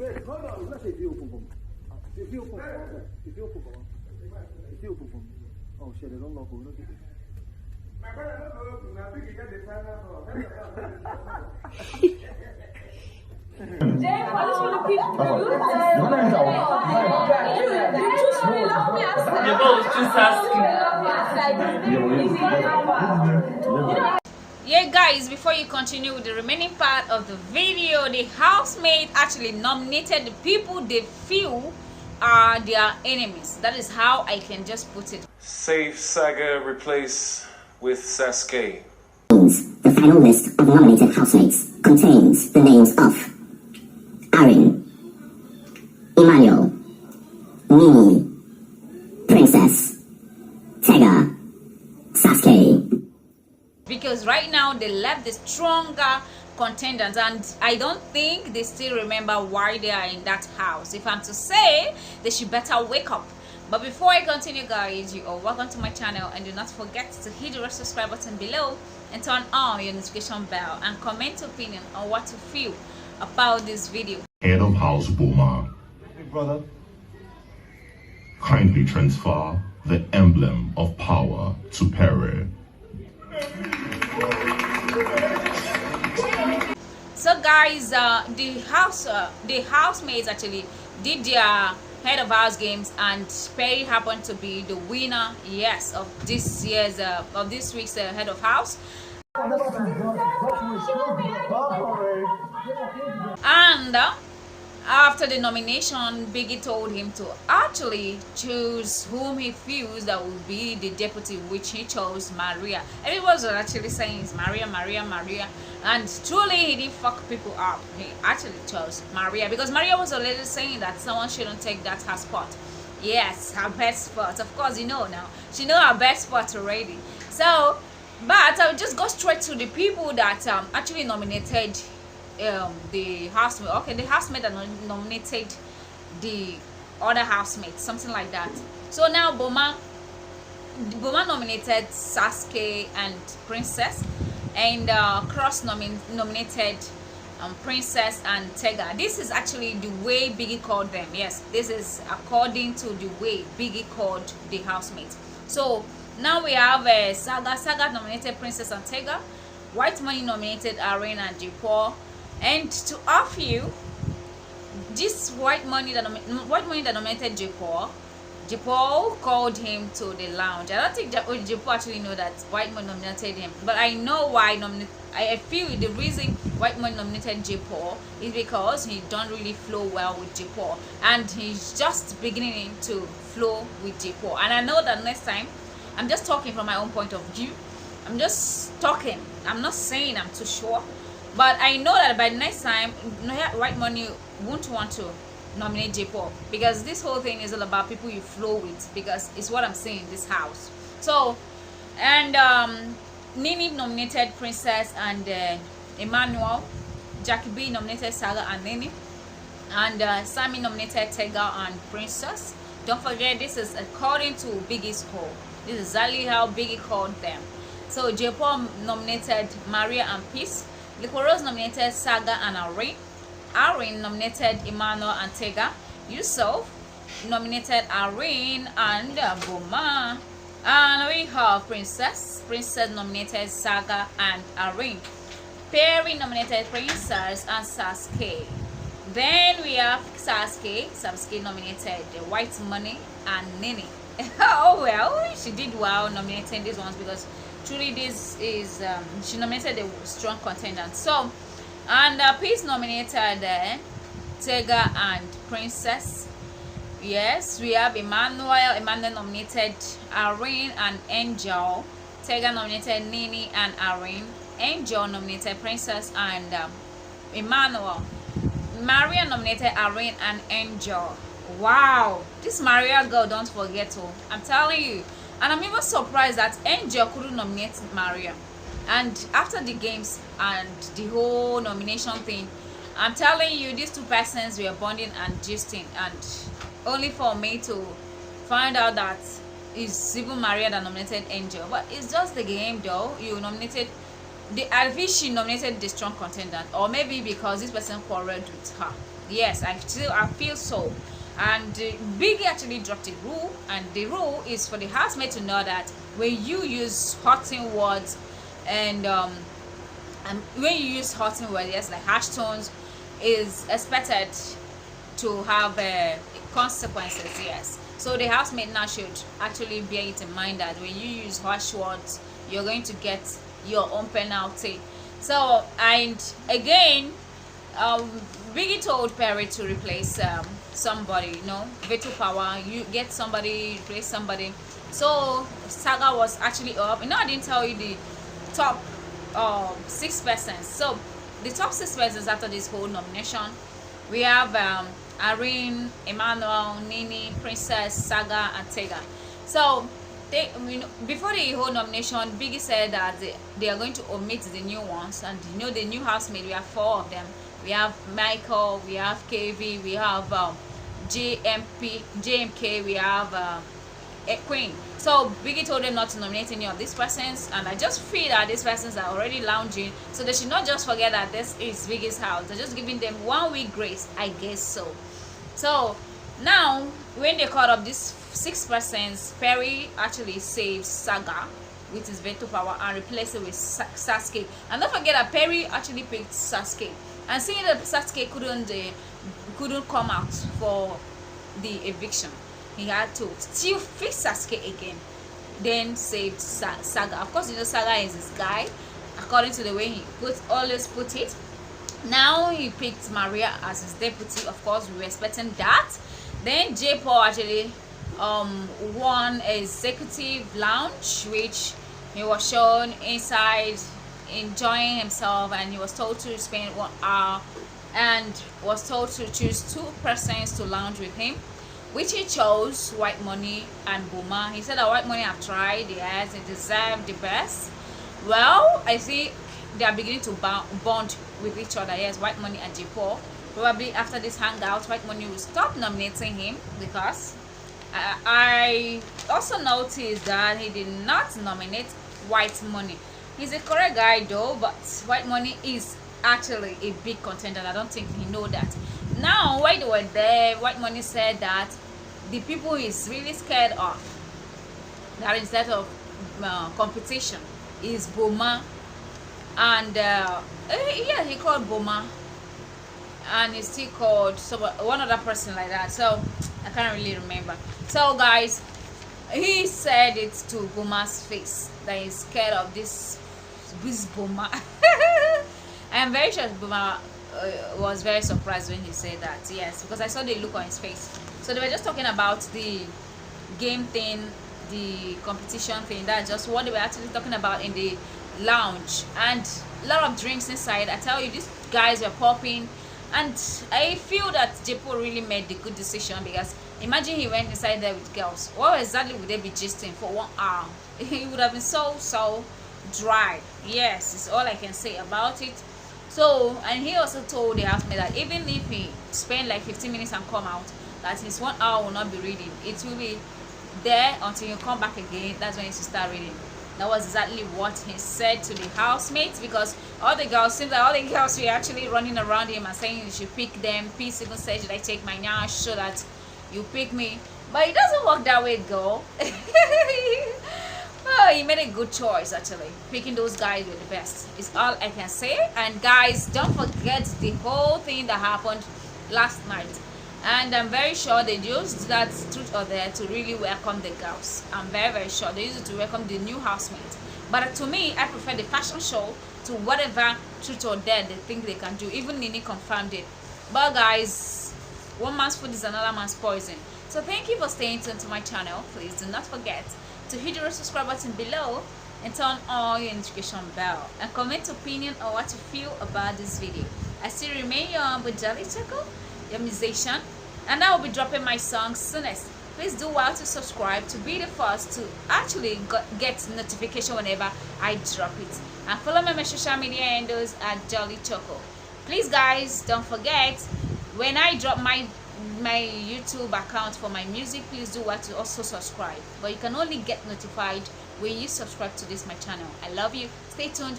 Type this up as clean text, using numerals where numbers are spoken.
Oh shit, they don't lock over. Yeah guys, before you continue with the remaining part of the video, the housemate actually nominated the people they feel are their enemies. That is how I can just put it. Save Saga replace with Sasuke. The final list of nominated housemates contains the names of Arin, Emmanuel, Nini, Princess, Tega, Sasuke. Because right now they left the stronger contenders, and I don't think they still remember why they are in that house. If I'm to say, they should better wake up. But before I continue guys, you are welcome to my channel, and do not forget to hit the red subscribe button below and turn on your notification bell and comment your opinion on what you feel about this video. Head of House Boma, Big brother. kindly transfer the emblem of power to Perry. So guys, the housemates actually did their head of house games, and Perry happened to be the winner, yes, of this year's of this week's head of house. And after the nomination, Biggie told him to actually choose whom he feels that will be the deputy, which he chose Maria. Everyone was actually saying it's Maria, Maria, Maria, and truly he didn't fuck people up. He actually chose Maria because Maria was already saying that someone shouldn't take that her spot. Yes, her best spot. Of course, you know now. She know her best spot already. So, but I'll just go straight to the people that actually nominated the housemate. Okay, the housemate that nominated the other housemate, something like that. So now Boma nominated Sasuke and Princess, and Cross nominated Princess and Tega. This is actually the way Biggie called them. Yes, this is according to the way Biggie called the housemates. So now we have Saga nominated Princess and Tega. White Money nominated Arin and J-Paul. And to offer you this white money that nominated J-Paul called him to the lounge. I don't think J-Paul actually know that White Money nominated him, but I know why I feel the reason White Money nominated J-Paul is because he don't really flow well with J-Paul, and he's just beginning to flow with J-Paul. And I know that next time, I'm just talking from my own point of view. I'm just talking. I'm not saying I'm too sure. But I know that by next time, White Money won't want to nominate J-Paul, because this whole thing is all about people you flow with, because it's what I'm saying in this house. So, and Nini nominated Princess and Emmanuel. Jackie B nominated Saga and Nini. And Sammy nominated Tega and Princess. Don't forget, this is according to Biggie's call. This is exactly how Biggie called them. So J-Paul nominated Maria and Peace. Liquorose nominated Saga and Arin. Arin nominated Emmanuel and Tega. Yusuf nominated Arin and Boma. And we have Princess. Princess nominated Saga and Arin. Perry nominated Princess and Sasuke. Then we have Sasuke. Sasuke nominated White Money and Nini. Oh well, she did well nominating these ones, because truly this is she nominated a strong contender. So, and Peace nominated Tega and Princess. Yes, we have Emmanuel nominated Arin and Angel. Tega nominated Nini and Arin. Angel nominated Princess and Emmanuel. Maria nominated Arin and Angel. Wow, this Maria girl, don't forget to. I'm telling you. And I'm even surprised that Angel couldn't nominate Maria. And after the games and the whole nomination thing, I'm telling you, these two persons were bonding and gisting, and only for me to find out that it's even Maria that nominated Angel. But it's just the game though. You nominated I think she nominated the strong contender, or maybe because this person quarreled with her. Yes, I feel so. And Biggie actually dropped a rule, and the rule is for the housemate to know that when you use hurting words and when you use hurting words, yes, like harsh tones, is expected to have consequences. Yes, so the housemate now should actually bear it in mind that when you use harsh words, you're going to get your own penalty. So, and again, Biggie told Perry to replace somebody, veto power. You get somebody, replace somebody. So Saga was actually up. I didn't tell you the top 6 persons. So the top 6 persons after this whole nomination, we have Irene, Emmanuel, Nini, Princess, Saga, and Tega. So before the whole nomination, Biggie said that they are going to omit the new ones, and the new housemate, we have 4 of them. We have Michael, we have KV, we have JMK, we have Queen. So Biggie told them not to nominate any of these persons, and I just feel that these persons are already lounging, so they should not just forget that this is Biggie's house. They're just giving them 1 week grace, I guess so. So now when they called up these 6 persons, Perry actually saved Saga with his veto power and replaced it with Sasuke. And don't forget that Perry actually picked Sasuke, and seeing that Sasuke couldn't come out for the eviction, he had to still fix Sasuke again, then saved Saga. Of course, Saga is his guy, according to the way he always put it. Now he picked Maria as his deputy. Of course, we were expecting that. Then J. Paul actually won a executive lounge, which he was shown inside enjoying himself, and he was told to spend 1 hour and was told to choose 2 persons to lounge with him, which he chose White Money and Boma. He said that White Money have tried, yes, they deserve the best. Well, I see they are beginning to bond with each other. Yes, White Money and J. Paul. Probably after this hangout, White Money will stop nominating him, because I also noticed that he did not nominate White Money. He's a correct guy though, but White Money is actually a big contender. I don't think he know that. Now, while they were there, White Money said that the people he's really scared of, that instead of competition, is Boma, and yeah, he called Boma, and he still called one other person like that. So I can't really remember. So guys, he said it to Boma's face that he's scared of this Boma. I'm very sure Boma was very surprised when he said that. Yes, because I saw the look on his face. So they were just talking about the game thing, the competition thing. That's just what they were actually talking about in the lounge, and a lot of drinks inside. I tell you, these guys were popping, and I feel that J-Paul really made the good decision, because imagine he went inside there with girls. What exactly would they be gisting for 1 hour? He would have been so dry. Yes, it's all I can say about it. So, and he also told the housemate that even if he spend like 15 minutes and come out, that his 1 hour will not be reading. It will be there until you come back again. That's when you should start reading. That was exactly what he said to the housemates, because all the girls, seems like all the girls were actually running around him and saying you should pick them. Peace even said, should I take my nyash so that you pick me? But it doesn't work that way, girl. Oh, he made a good choice actually. Picking those guys were the best, is all I can say. And guys, don't forget the whole thing that happened last night. And I'm very sure they used that truth or dare to really welcome the girls. I'm very sure they used it to welcome the new housemates. But to me, I prefer the fashion show to whatever truth or dare they think they can do. Even Nini confirmed it. But guys, one man's food is another man's poison. So thank you for staying tuned to my channel. Please do not forget to hit the red subscribe button below and turn on your notification bell, and comment opinion on what you feel about this video. I still remain your humble Jolly Choco, your musician, and I will be dropping my songs soonest. Please do well to subscribe to be the first to actually get notification whenever I drop it, and follow my social media handles at Jolly Choco. Please guys, don't forget, when I drop my YouTube account for my music, please do well to also subscribe. But you can only get notified when you subscribe to this my channel. I love you. Stay tuned.